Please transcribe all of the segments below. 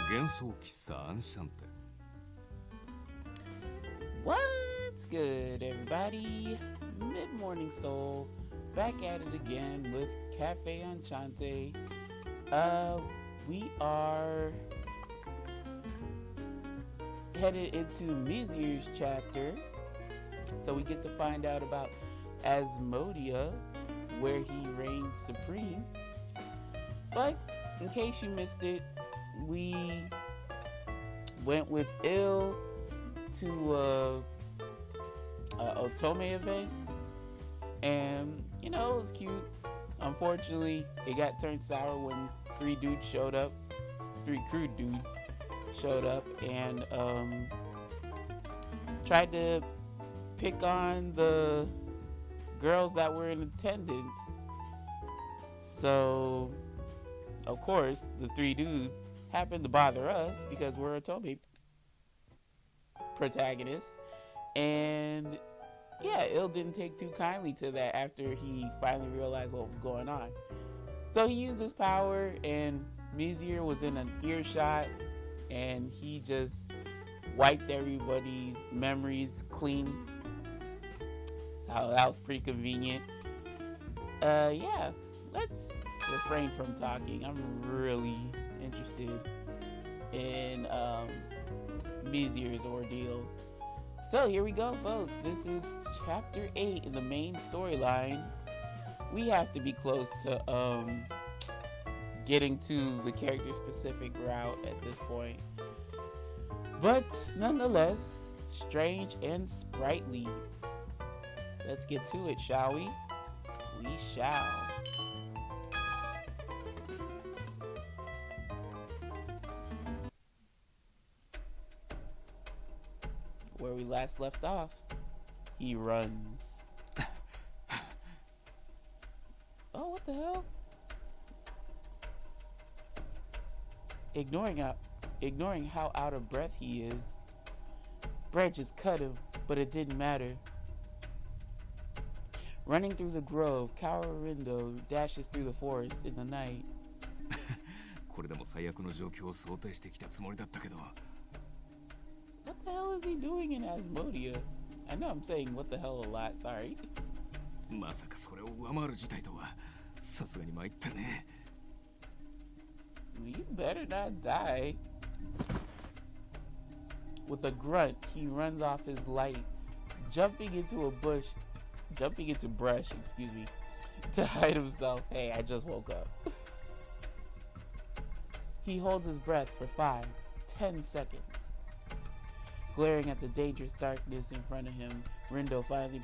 What's good, everybody? MidMorningSol, back at it again with Cafe Enchante. We are headed into Misyr's chapter, so we get to find out about Asmodia, where he reigns supreme. But in case you missed it, we went with Ill to Otome event, and you know, it was cute. Unfortunately, it got turned sour when three crude dudes showed up and tried to pick on the girls that were in attendance. So of course the three dudes happened to bother us because we're Otome protagonists, and yeah, Il didn't take too kindly to that after he finally realized what was going on. So he used his power, and Misyr was in an earshot, and he just wiped everybody's memories clean. So that was pretty convenient. Yeah, let's refrain from talking. I'm really interested in Misyr's ordeal. So here we go, folks. This is chapter 8 in the main storyline. We have to be close to getting to the character specific route at this point. But nonetheless, strange and sprightly. Let's get to it, shall we? We shall. Where we last left off, he runs. Oh, what the hell? Ignoring how out of breath he is. Branches cut him, but it didn't matter. Running through the grove, Caelm dashes through the forest in the night. これでも最悪の状況を想定してきたつもりだったけど。What the hell is he doing in Asmodia? I know I'm saying what the hell a lot, sorry. まさかそれを上回る事態とは、さすがに参ったね。You better not die. With a grunt, he runs off his light, jumping into brush, to hide himself. Hey, I just woke up. He holds his breath for 5-10 seconds. Glaring at the dangerous darkness in front of him, Rindo finally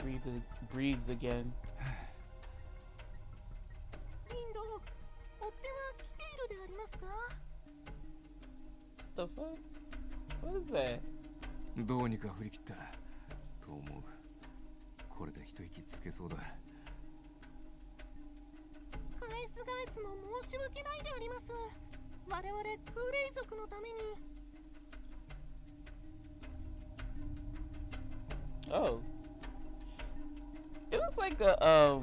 breathes again. The fuck? What is that? どうにか振り切ったと思う。これで一息つけそうだ。返すの申し訳ないであります。我々空霊族のために。Oh. It looks like a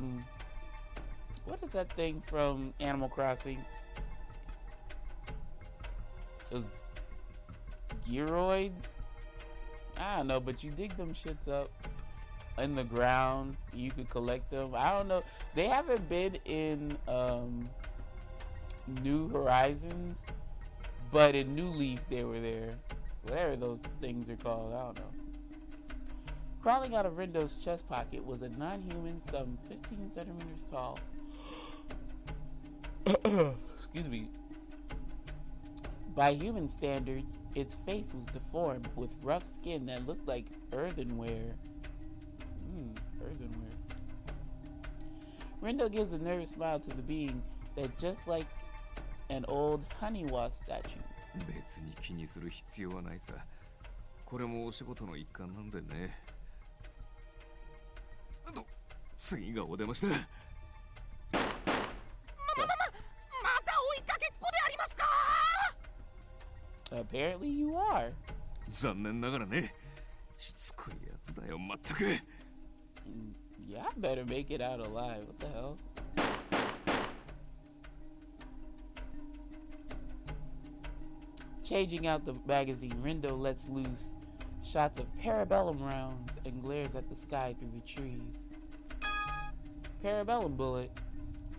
what is that thing from Animal Crossing? Those gyroids? I don't know, but you dig them shits up in the ground. You could collect them. I don't know. They haven't been in New Horizons, but in New Leaf they were there. Whatever those things are called, I don't know. Crawling out of Rindo's chest pocket was a non-human some 15 centimeters tall. Excuse me. By human standards, its face was deformed with rough skin that looked like earthenware. Earthenware. Rindo gives a nervous smile to the being that just like an old Honeywa statue. 別に気にする必要はないさ。これもお仕事の一環なんでね。次がお出ましだ。また追いかけっこでありますか？ Apparently you are. 残念ながらね。しつこいやつだよ、まったく。Yeah, I better make it out alive. What the hell? Changing out the magazine, Rindo lets loose shots of parabellum rounds and glares at the sky through the trees. Parabellum bullet.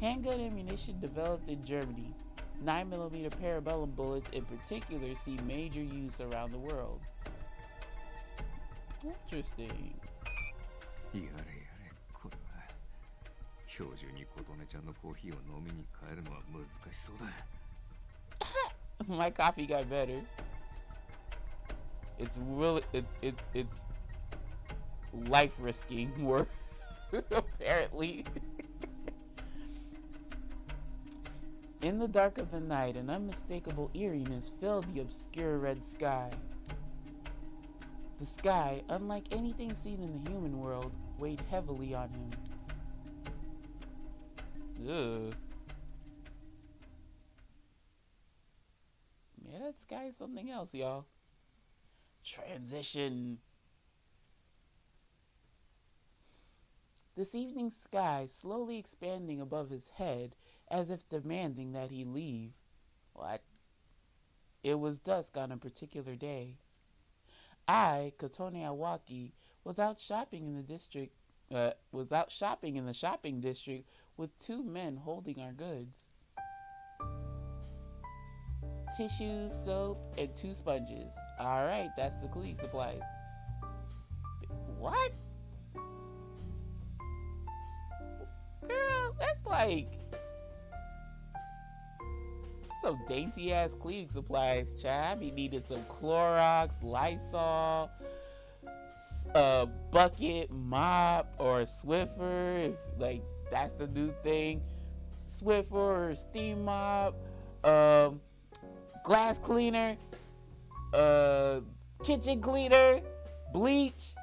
Handgun ammunition developed in Germany. 9mm parabellum bullets in particular see major use around the world. Interesting. やれやれ、これは今日中に琴音ちゃんのコーヒーを飲みに帰るのは難しそうだ。My coffee got better. It's really it's life risking work apparently. In the dark of the night, an unmistakable eeriness filled the obscure red sky. The sky, unlike anything seen in the human world, weighed heavily on him. Ugh. Yeah, that sky is something else, y'all. Transition. This evening sky slowly expanding above his head as if demanding that he leave. What? It was dusk on a particular day. I, Kotone Awaki, was out shopping in the shopping district with two men holding our goods. Tissues, soap, and 2 sponges. Alright, that's the cleaning supplies. What? Girl, that's like some dainty ass cleaning supplies, child. I be needing some Clorox, Lysol, bucket, mop, or Swiffer, if like that's the new thing. Swiffer or steam mop, glass cleaner, kitchen cleaner, bleach.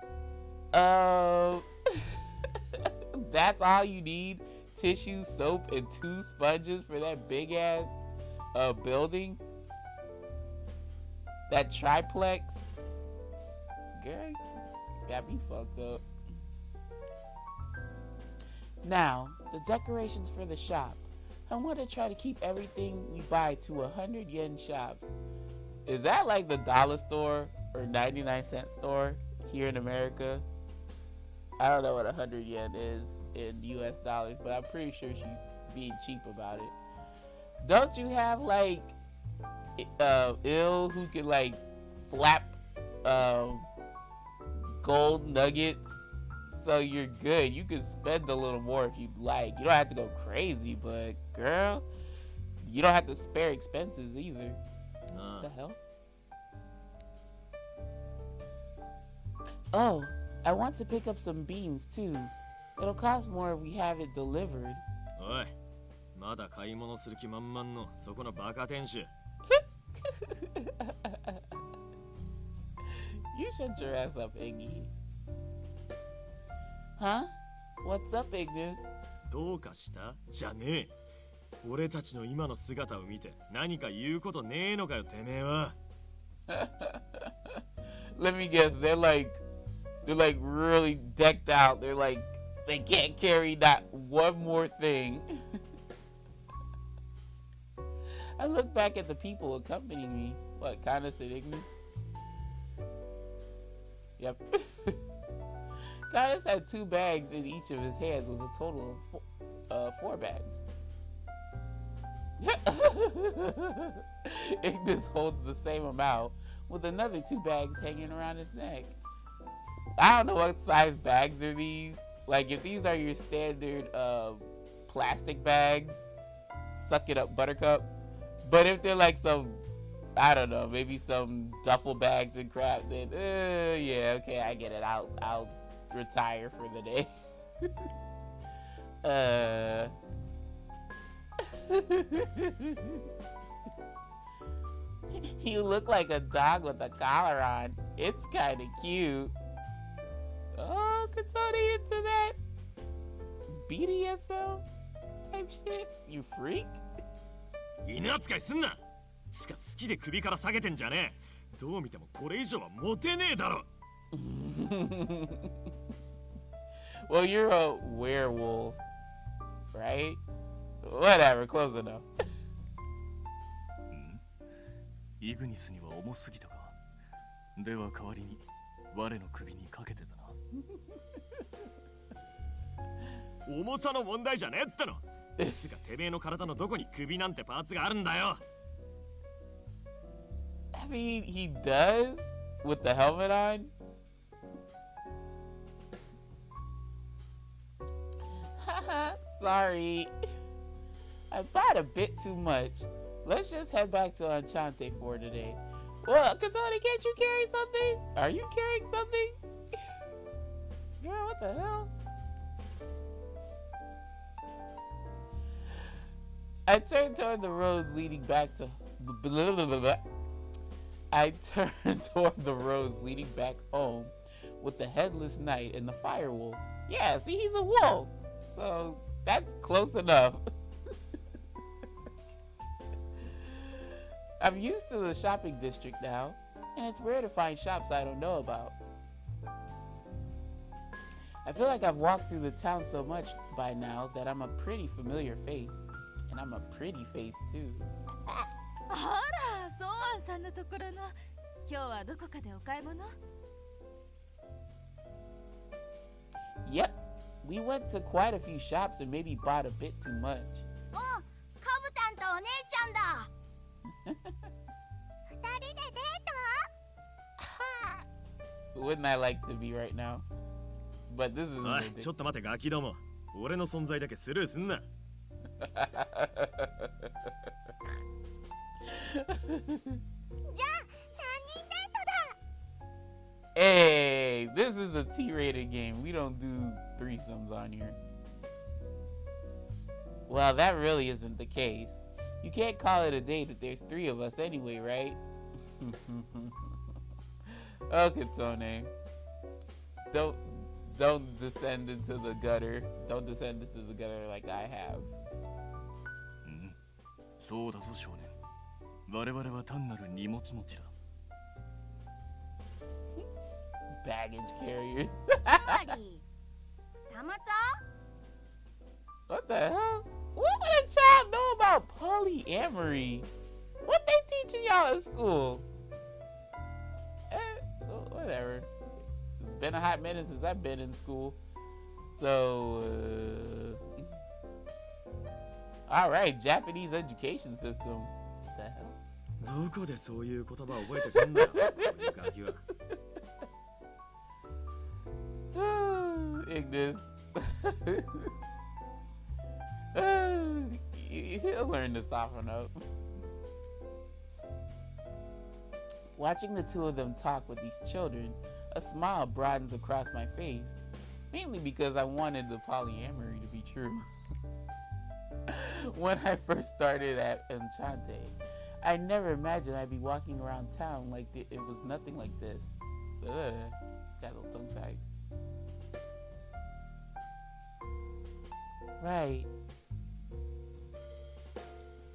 That's all you need. Tissue, soap, and 2 sponges for that big ass building. That triplex. Girl, got me fucked up. Now, the decorations for the shop. I want to try to keep everything we buy to 100 yen shops. Is that like the dollar store or 99-cent store here in America? I don't know what 100 yen is in US dollars, but I'm pretty sure she's being cheap about it. Don't you have like ill who can like flap gold nuggets so you're good? You can spend a little more if you like. You don't have to go crazy, but girl, you don't have to spare expenses either. What the hell? Oh, I want to pick up some beans too. It'll cost more if we have it delivered. Oi, まだ買い物する気満々のそこのバカ店主。You shut your ass up, Iggy. Huh? What's up, Ignis? どうかしたじゃねえ。俺たちの今の姿を見て何か言うことねえのかよ、てめえは。Let me guess, they're like really decked out. They're like, they can't carry not one more thing. I look back at the people accompanying me. What, Kindness and Ignis? Yep. Kindness had 2 bags in each of his hands with a total of 4 bags. Ignis holds the same amount with another 2 bags hanging around his neck. I don't know what size bags are these. Like, if these are your standard plastic bags, suck it up, Buttercup. But if they're like some, I don't know, maybe some duffel bags and crap, then yeah, okay, I get it. I'll retire for the day. You look like a dog with a collar on. It's kind of cute. Oh, Katoni into that BDSM type shit? You freak? 犬扱いすんな。つか好きで首から下げてんじゃねえ。どう見てもこれ以上はモテねえだろ。Well, you're a werewolf, right? Whatever, close enough. イグニスには重すぎたか。では代わりに我の首にかけてだな。重さの問題じゃねえっての。ですがてめえの体のどこに首なんてパーツがあるんだよ。I mean, he does with the helmet on. Haha, sorry. I bought a bit too much. Let's just head back to Enchante for today. Well, Katoni, can't you carry something? Are you carrying something? Girl, what the hell? I turned toward the roads leading back to... I turned toward the roads leading back home with the headless knight and the fire wolf. Yeah, see, he's a wolf. So, that's close enough. I'm used to the shopping district now, and it's rare to find shops I don't know about. I feel like I've walked through the town so much by now that I'm a pretty familiar face. And I'm a pretty face too. あら、ソーアンさんのところの今日はどこかでお買い物？ Yep, we went to quite a few shops and maybe bought a bit too much. お、カブタンとお姉ちゃんだ。二人でデート？ Wouldn't I like to be right now? But this is おい、ちょっと待てガキども。俺の存在だけスルーすんな。じゃあ3人デートだ。 Hey, this is a T-rated game. We don't do threesomes on here. Well, that really isn't the case. You can't call it a date if there's three of us anyway, right? Okay, Otome. Don't descend into the gutter. Don't descend into the gutter like I have. そうだぞ少年。我々は単なる荷物持ちだ。Baggage carriers. つまり、二股？ What the hell? What would a child know about polyamory? What they teaching y'all in school? Whatever. It's been a hot minute since I've been in school. So, alright, Japanese education system. What the hell? どこでそういう言葉を覚えてくんだよ。ガキは。Ignis. He'll learn to soften up. Watching the two of them talk with these children, a smile broadens across my face, mainly because I wanted the polyamory to be true. When I first started at Enchante, I never imagined I'd be walking around town like it was nothing like this. Ugh, got a little tongue-tied. Right.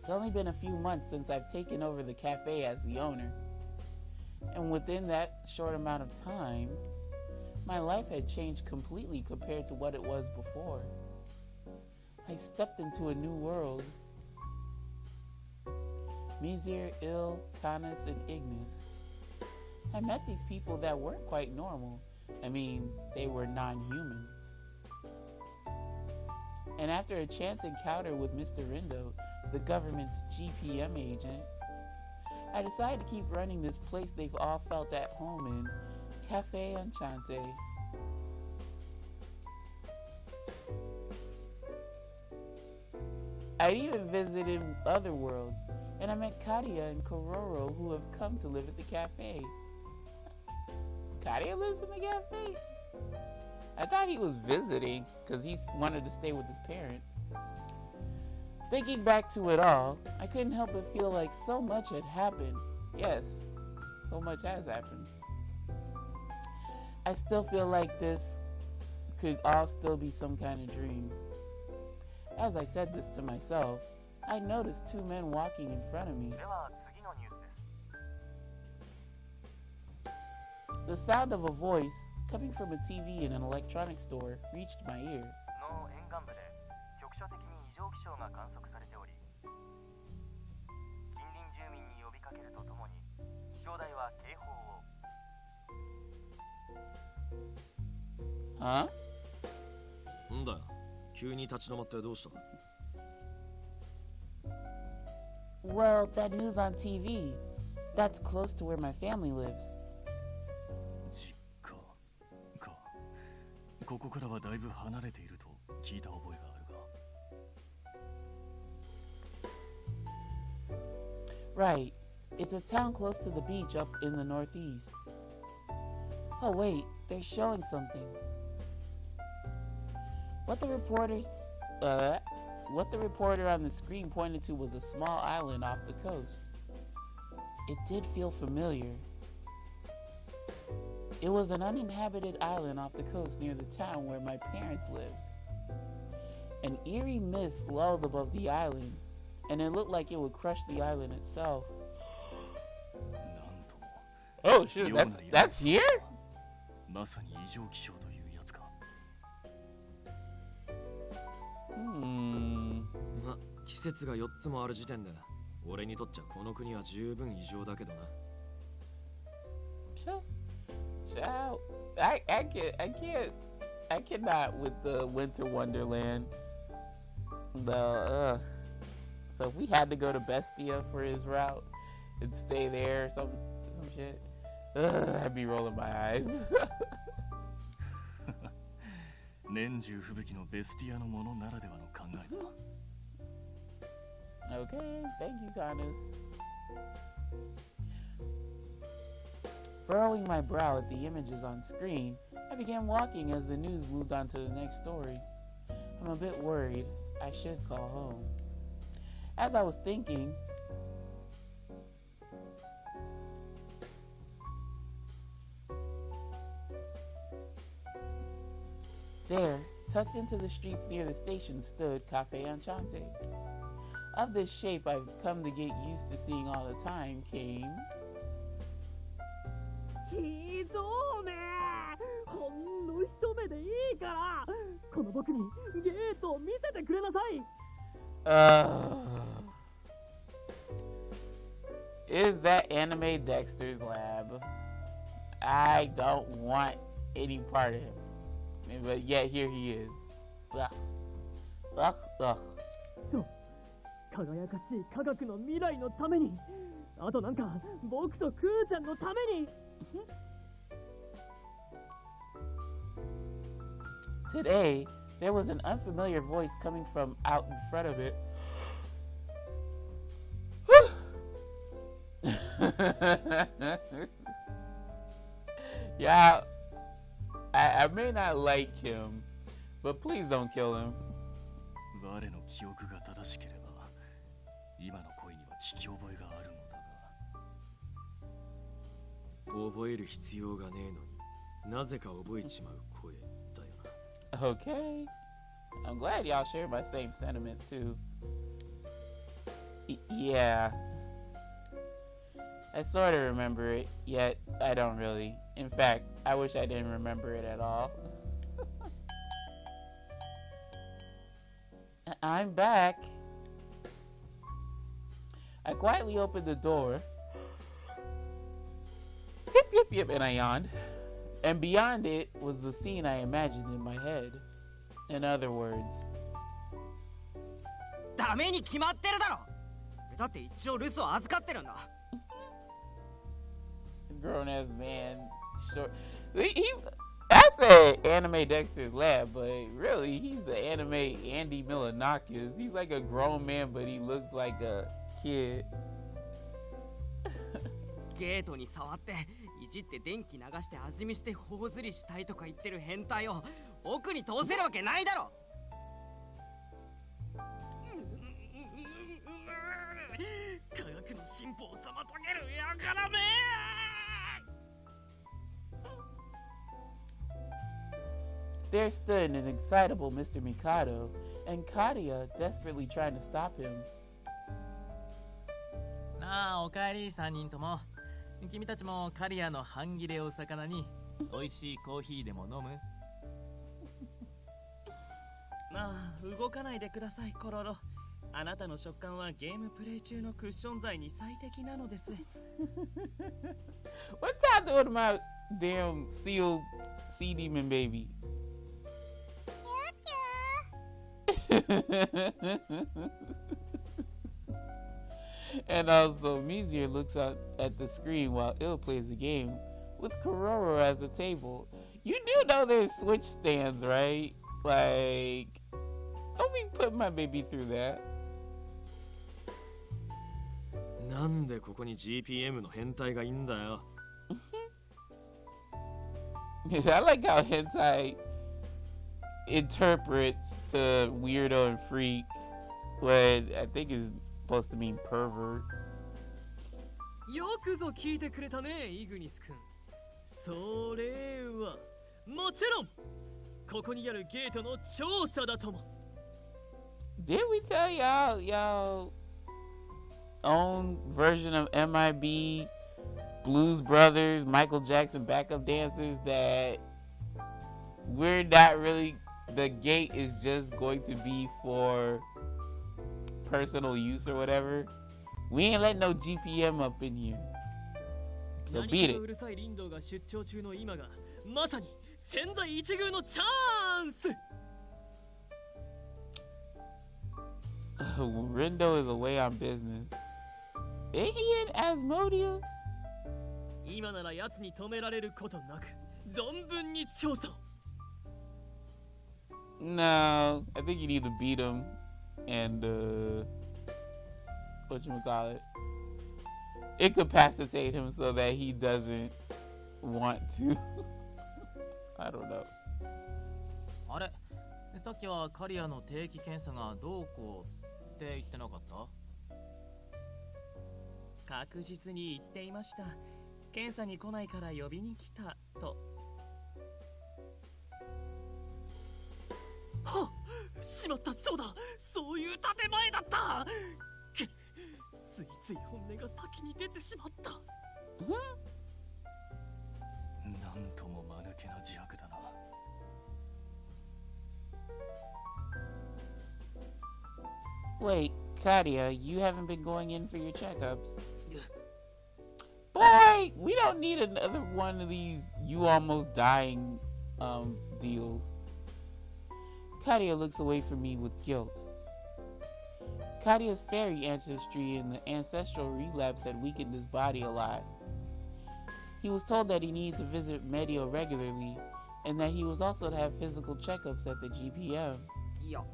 It's only been a few months since I've taken over the cafe as the owner. And within that short amount of time, my life had changed completely compared to what it was before. I stepped into a new world. Misyr, Il, Canis, and Ignis. I met these people that weren't quite normal. I mean, they were non-human. And after a chance encounter with Mr. Rindo, the government's GPM agent, I decided to keep running this place they've all felt at home in, Cafe Enchante. I even visited other worlds, and I met Kadia and Kororo who have come to live at the cafe. Kadia lives in the cafe? I thought he was visiting because he wanted to stay with his parents. Thinking back to it all, I couldn't help but feel like so much had happened. Yes, so much has happened. I still feel like this could all still be some kind of dream. As I said this to myself, I noticed two men walking in front of me. The sound of a voice coming from a TV in an electronics store reached my ear. Huh? んだよ、急に立ち止まってどうした？ Well, that news on TV. That's close to where my family lives. 実家か。ここからはだいぶ離れていると聞いた覚えがあるが。Right. It's a town close to the beach up in the northeast. Oh wait, they're showing something. What the reporter on the screen pointed to was a small island off the coast. It did feel familiar. It was an uninhabited island off the coast near the town where my parents lived. An eerie mist lulled above the island, and it looked like it would crush the island itself. なんと。 Oh shoot, that's here? まさに異常気象というやつか。ま、季節が4つもある時点で、俺にとっちゃこの国は十分異常だけどな。Child, I cannot with the Winter Wonderland. So if we had to go to Bestia for his route and stay there or some shit, I'd be rolling my eyes. 年中吹雪のベスティアのものならではの考えだ。 Okay, thank you, Canis. Furrowing my brow at the images on screen, I began walking as the news moved on to the next story. I'm a bit worried. I should call home. As I was thinking, there, tucked into the streets near the station, stood Cafe Enchante. Of this shape I've come to get used to seeing all the time came... ひどーめー、ほんの一目でいいからこの僕にゲートを見せてくれなさい。Is that anime Dexter's lab? I don't want any part of him, but yet here he is. Ugh. Ugh. Ugh. そう輝かしい科学の未来のために、あとなんか僕とクーちゃんのために。Today, there was an unfamiliar voice coming from out in front of it. Yeah, I may not like him, but please don't kill him. 我の記憶が正しければ、今の声には聞き覚えがあるのだが。覚える必要がねえのになぜか覚えちまう声だよな。 Okay. I'm glad y'all share my same sentiment too. Yeah. I sort of remember it, yet I don't really. In fact, I wish I didn't remember it at all. I'm back. I quietly opened the door. Yip, yip, yip, and I yawned. And beyond it was the scene I imagined in my head. In other words, ダメに決まってるだろ。だって一応留守を預かってるんだ。 grown ass man, short. I said anime Dexter's lab, but really he's the anime Andy Milonakis. He's like a grown man, but he looks like a kid. ゲートに触っていじって電気流して味見して頬ずりしたいとか言ってる変態を奥に通せるわけないだろ。科学の進歩を妨げるやからめ。 There stood an excitable Mr. Mikado, and Kadia desperately trying to stop him. なあ、おかえり3人とも。君たちもカリアの半切れお魚に美味しいコーヒーでも飲む？なあ、動かないでください、コロロ。あなたの食感はゲームプレイ中のクッション材に最適なのです。What y'all doing to my damn sea demon baby? And also, Misyr looks out at the screen while Il plays the game with Kororo as a table. You do know there's Switch stands, right? Like, don't be putting my baby through that. なんでここに GPM の変態がいんだよ。I like how hentai interprets to weirdo and freak what I think is supposed to mean pervert. よくぞ聞いてくれたね、イグニス君。それはもちろんここにあるゲートの調査だとも。Did we tell y'all own version of MIB, Blues Brothers, Michael Jackson backup dancers that we're not really, the gate is just going to be for personal use or whatever? We ain't letting no GPM up in here. So beat it. うるさいリンドが出張中の今がまさに千載一遇のチャンス。Rindo is away on business. Ain't he in Asmodia? 今なら奴に止められることなく存分に調査を。No, I think you need to beat him and whatchamacallit, incapacitate him so that he doesn't want to. I don't know. あれ、さっきはカリアの定期検査がどうこうって言ってなかった？確実に言っていました。検査に来ないから呼びに来たと。はっ、しまった、そうだ、そういう建前だった。ついつい本音が先に出てしまった。なんとも間抜けな自白だな。Wait, Kadia, you haven't been going in for your checkups? Boy, we don't need another one of these you almost dying deals. Kadia looks away from me with guilt. Kadia's fairy ancestry and the ancestral relapse had weakened his body a lot. He was told that he needed to visit Medio regularly, and that he was also to have physical checkups at the GPM. いや、こ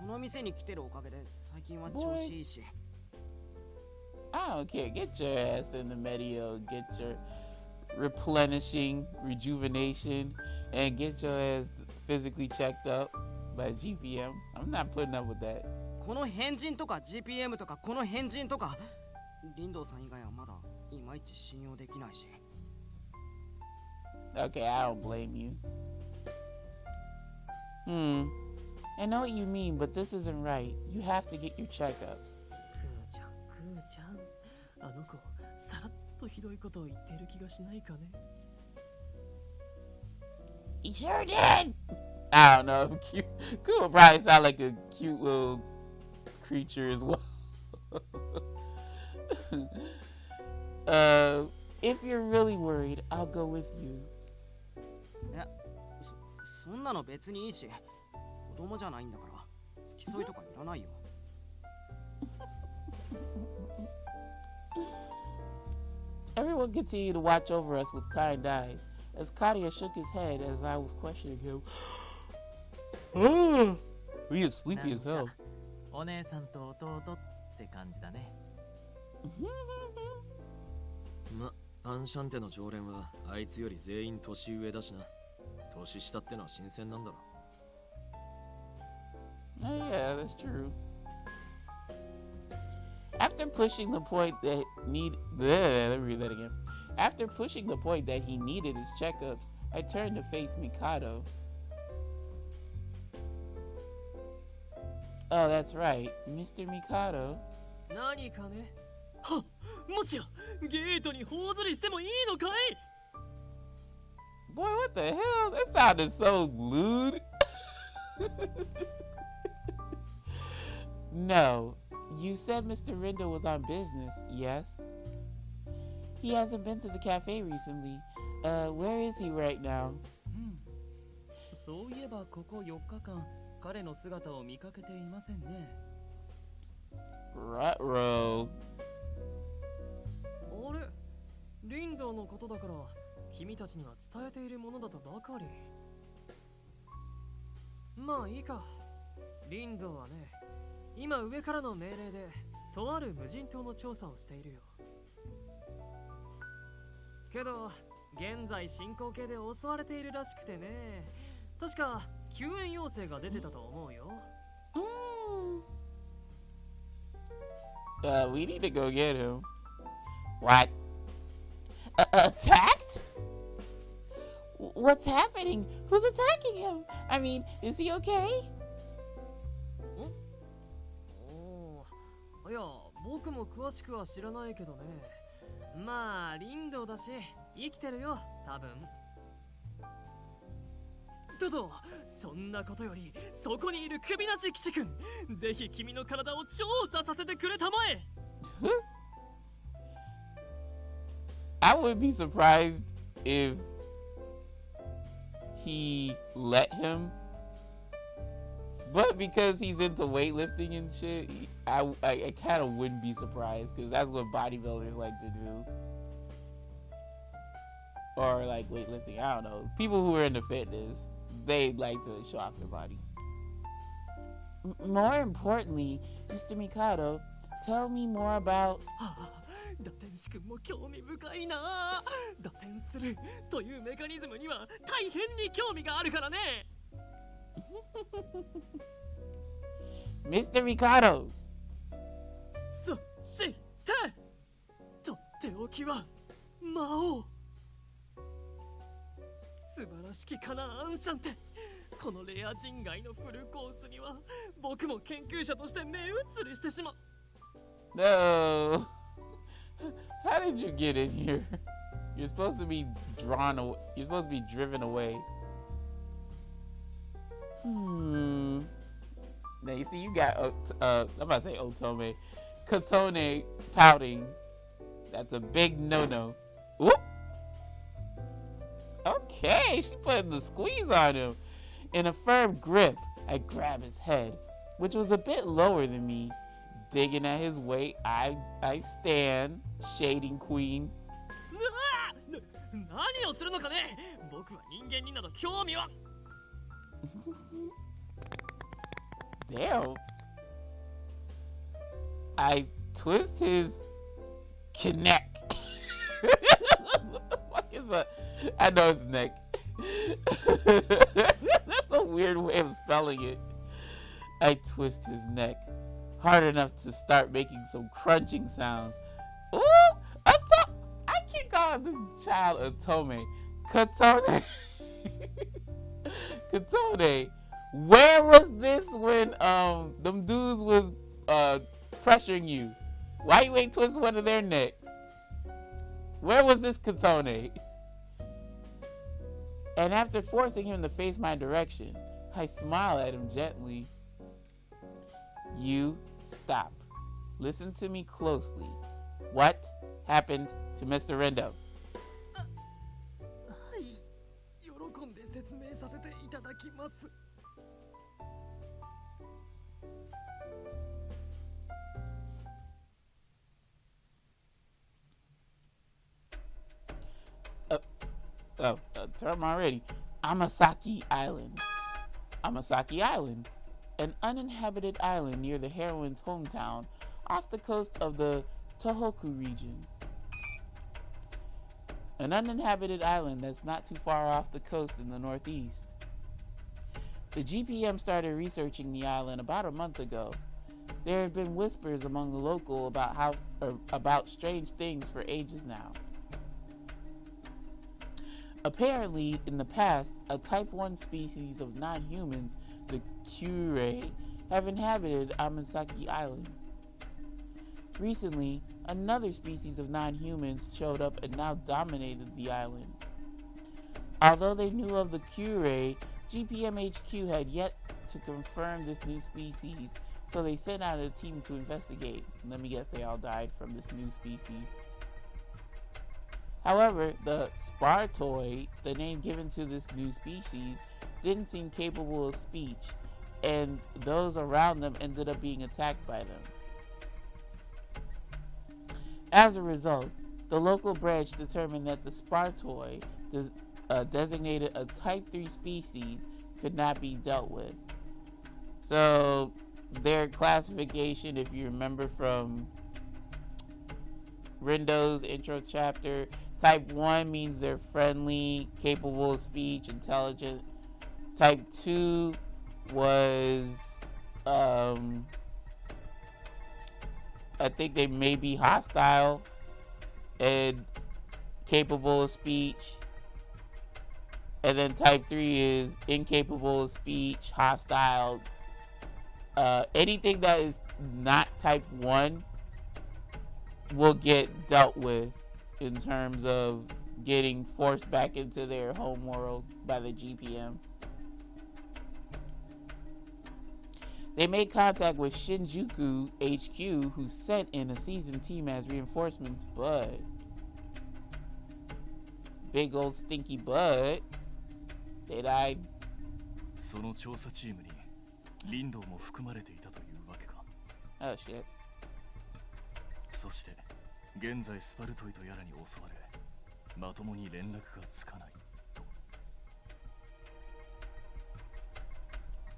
の店に来てるおかげで最近は調子いいし。I don't care. Get your ass in the Medio, get your replenishing, rejuvenation, and get your ass physically checked up by GPM. I'm not putting up with that. この変人とか GPM とかこの変人とか、リンドウさん以外はまだいまいち信用できないし。Okay, I don't blame you. I know what you mean, but this isn't right. You have to get your checkups. クーちゃん、あの子、さらっとひどいことを言ってる気がしないかね。He sure did! I don't know. Cute. Cool would probably sound like a cute little creature as well. If you're really worried, I'll go with you. いや、そんなの別にいいし、子供じゃないんだから、付き添いとかいらないよ。Everyone continued to watch over us with kind eyes, as Kadia shook his head as I was questioning him. He is sleepy as hell. お姉さんと弟って感じだね。アンシャンテの常連はあいつより全員年上だしな。年下ってのは新鮮なんだろ。Oh yeah, that's true. After pushing the point that let me read that again. After pushing the point that he needed his checkups, I turned to face Mikado. Oh, that's right, Mr. Mikado. 何かね。はっ、もしやゲートに頬ずりしてもいいのかい？ Boy, what the hell? That sounded so lewd. No, you said Mr. Rindo was on business, yes? He hasn't been to the cafe recently. Where is he right now? そういえばここ4日間彼の姿を見かけていませんね。 Ruh-roh. あれ、リンドのことだから君たちには伝えているものだとばかり。まあいいか。リンドはね、今上からの命令でとある無人島の調査をしているよ。けど現在進行形で襲われているらしくてね。確か救援要請が出てたと思うよ。We need to go get him. What? Attacked? What's happening? Who's attacking him? I mean, is he okay? おお、いや、僕も詳しくは知らないけどね。まあ、リンドだし、生きてるよ、多分。と、そんなことより、そこにいる首なし騎士君、ぜひ君の体を調査させてくれたまえ。I would be surprised if he let him, but because he's into weightlifting and shit, I kind of wouldn't be surprised because that's what bodybuilders like to do, or like weightlifting. I don't know. People who are into fitness, they like to show off their body. More importantly, Mr. Mikado, tell me more about. 打天使君も興味深いな。打天するというメカニズムには大変に興味があるからね。Mr. Mikado. そしてとっておきは魔王。素晴らしきかな、アンシャンテ。このレア人外のフルコースには僕も研究者として目移りしてしまう。No. How did you get in here? You're supposed to be drawn away. You're supposed to be driven away. Now you see, you got I'm about to say Otome, Katone pouting. That's a big no-no. Whoop. Okay, she putting the squeeze on him. In a firm grip, I grab his head, which was a bit lower than me. Digging at his weight, I stand, shading queen. 何をするのかね。僕は人間になど興味は。Damn. I twist his neck. What is that? I know his neck. That's a weird way of spelling it. I twist his neck hard enough to start making some crunching sounds. Ooh, I keep calling this child Otome. Katone. Katone. Where was this when them dudes was pressuring you? Why you ain't twist one of their necks? Where was this Katone? And after forcing him to face my direction, I smile at him gently. You stop. Listen to me closely. What happened to Mr. Rindo? はい、喜んで説明させていただきます。Term already. Amasaki Island. Amasaki Island, an uninhabited island near the heroine's hometown, off the coast of the Tohoku region. An uninhabited island that's not too far off the coast in the northeast. The GPM started researching the island about a month ago. There have been whispers among the local about strange things for ages now. Apparently, in the past, a Type 1 species of non-humans, the Kyurei, have inhabited Amasaki Island. Recently, another species of non-humans showed up and now dominated the island. Although they knew of the Kyurei, GPM HQ had yet to confirm this new species, So they sent out a team to investigate. Let me guess, they all died from this new species. However, the Spartoid, the name given to this new species, didn't seem capable of speech, and those around them ended up being attacked by them. As a result, the local branch determined that the Spartoid, designated a Type 3 species, could not be dealt with. So, their classification, if you remember from Rindo's intro chapter, Type 1 means they're friendly, capable of speech, intelligent. Type 2 was, I think they may be hostile and capable of speech. And then Type 3 is incapable of speech, hostile. Anything that is not Type 1 will get dealt with in terms of getting forced back into their home world by the GPM. They made contact with Shinjuku HQ, who sent in a seasoned team as reinforcements, but big old stinky butt, they died. その調査チームにリンドウも含まれていたというわけか。 Oh shit. そして現在スパルトイとやらに襲われ、まともに連絡がつかないと。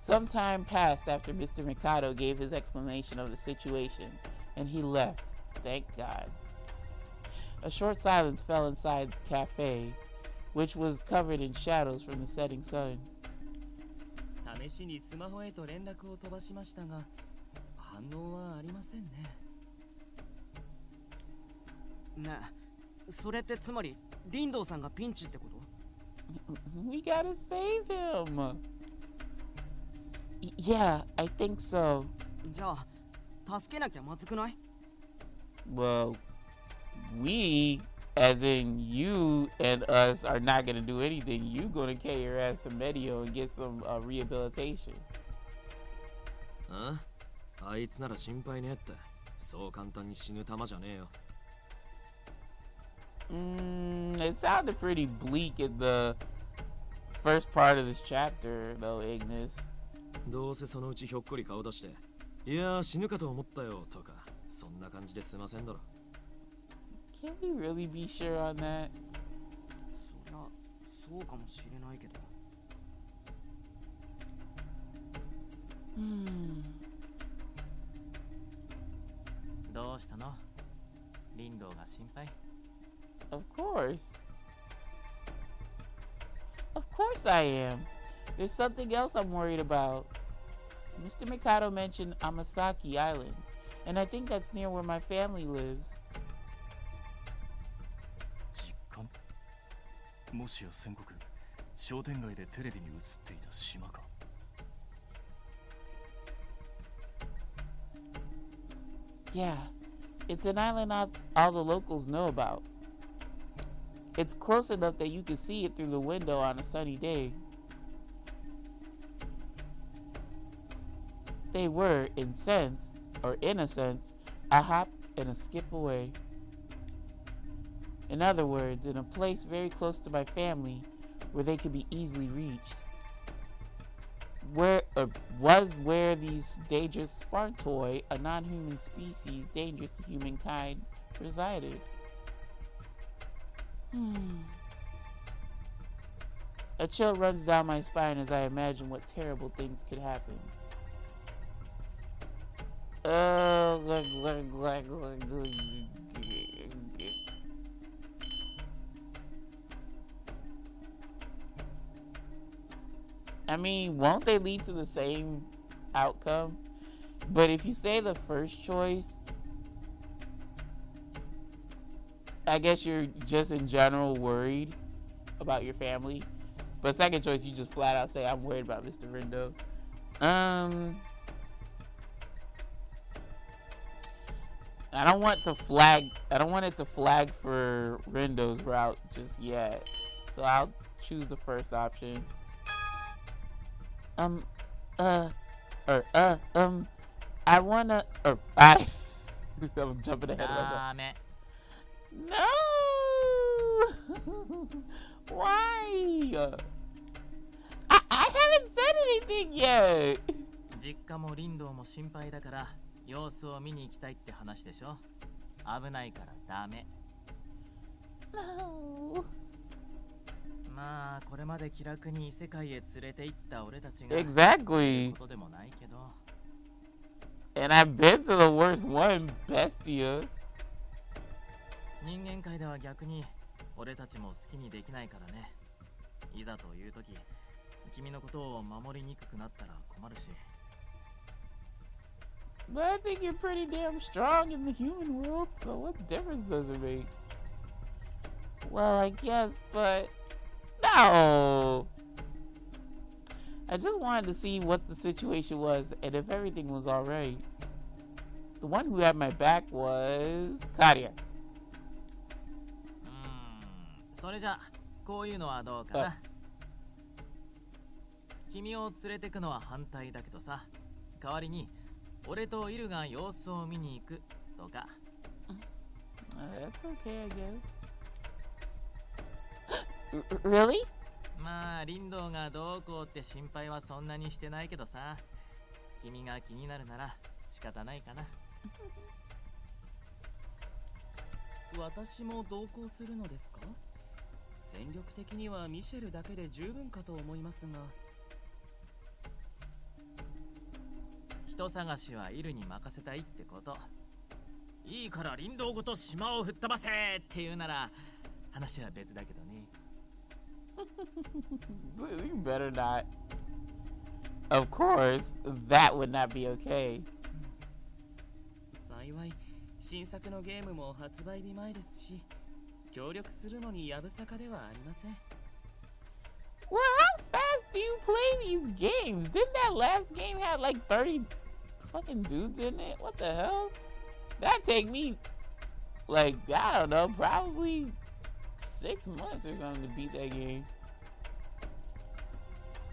Some time passed after Mr. Mikado gave his explanation of the situation, and he left, thank God. A short silence fell inside the cafe, which was covered in shadows from the setting sun. 試しにスマホへと連絡を飛ばしましたが、反応はありませんね。ねえ、それってつまりリンドウさんがピンチってこと？ We gotta save him. Yeah, I think so. じゃあ助けなきゃまずくない？ Well, we, as in you and us, are not gonna do anything. You gonna carry your ass to Medio and get some rehabilitation. あ？あいつなら心配ねえって。そう簡単に死ぬ玉じゃねえよ。It sounded pretty bleak in the first part of this chapter, though, Ignis. どうせそのうちひょっこり顔出して、いやー死ぬかと思ったよとか、そんな感じで済ませんだろ。Can we really be sure on that? そりゃそうかもしれないけど。どうしたの？リンドウが心配？ Of course. Of course I am. There's something else I'm worried about. Mr. Mikado mentioned Amasaki Island, and I think that's near where my family lives. 実感？もしや宣告、商店街でテレビに映っていた島か。 Yeah, it's an island all the locals know about. It's close enough that you can see it through the window on a sunny day. They were, in a sense, a hop and a skip away. In other words, in a place very close to my family where they could be easily reached. Where these dangerous Spartoi, a non-human species dangerous to humankind, resided. A chill runs down my spine as I imagine what terrible things could happen. I mean, won't they lead to the same outcome? But if you say the first choice, I guess you're just in general worried about your family. But second choice, you just flat out say, I'm worried about Mr. Rindo. I don't want it to flag for Rindo's route just yet. So I'll choose the first option. I wanna, or I, I'm jumping ahead of myself. ダメ。 No! Why? I haven't said anything yet. 実家も林道も心配だから様子を見に行きたいって話でしょ。危ないからダメ。 No. まあこれまで気楽に異世界へ連れて行った俺たちが Exactly. ことでもないけど。 And I've been to the worst one, Bestia. 人間界では逆に俺たちも好きにできないからね。いざという時、君のことを守りにくくなったら困るし。 But I think you're pretty damn strong in the human world, so what difference does it make? Well, I guess, but no. I just wanted to see what the situation was and if everything was alright. The one who had my back was Karia. それじゃこういうのはどうかな。君を連れてくのは反対だけどさ、代わりに俺とイルが様子を見に行くとか。That's okay, I guess. Really? まあ林道がどうこうって心配はそんなにしてないけどさ、君が気になるなら仕方ないかな。私も同行するのですか？戦力的にはミシェルだけで十分かと思いますが。人探しはイルに任せたいってこと。いいから林道ごと島を吹っ飛ばせっていうなら話は別だけどね。You better not. Of course, that would not be okay. 幸い新作のゲームも発売日前ですし、協力するのにやぶさかではありません。 Well, how fast do you play these games? Didn't that last game have like 30 fucking dudes in it? What the hell? That'd take me, like, I don't know, probably 6 months or something to beat that game.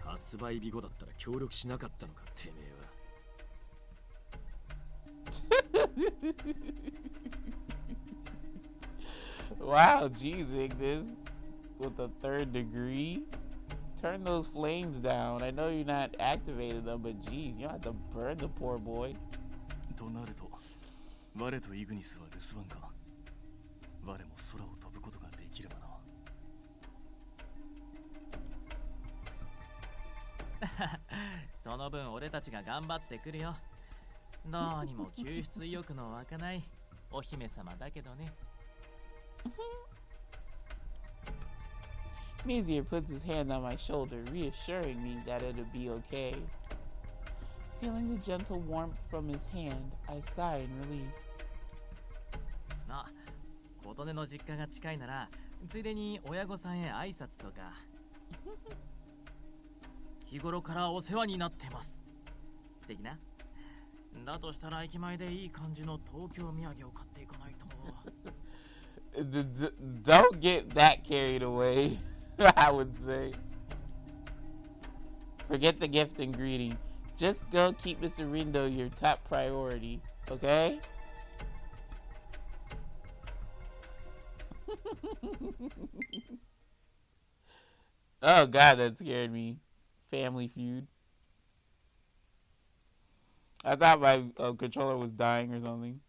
発売日後だったら協力しなかったのか、てめえは。Wow, geez, Ignis, with a 3rd degree. Turn those flames down. I know you're not activating them, but geez, you don't have to burn the poor boy. となると、我とイグニスは留守番か。我も空を飛ぶことができればな。その分俺たちが頑張ってくるよ。どうにも救出意欲の湧かないお姫様だけどね。Misyr puts his hand on my shoulder, reassuring me that it'll be okay. Feeling the gentle warmth from his hand, I sigh in relief. あ、琴音の実家が近いなら、ついでに親御さんへ挨拶とか。日頃からお世話になってます。的な。だとしたら駅前でいい感じの東京土産を買っていかないと。Don't get that carried away, I would say. Forget the gift and greeting. Just go keep Mr. Rindo your top priority, okay? Oh god, that scared me. Family Feud. I thought my controller was dying or something.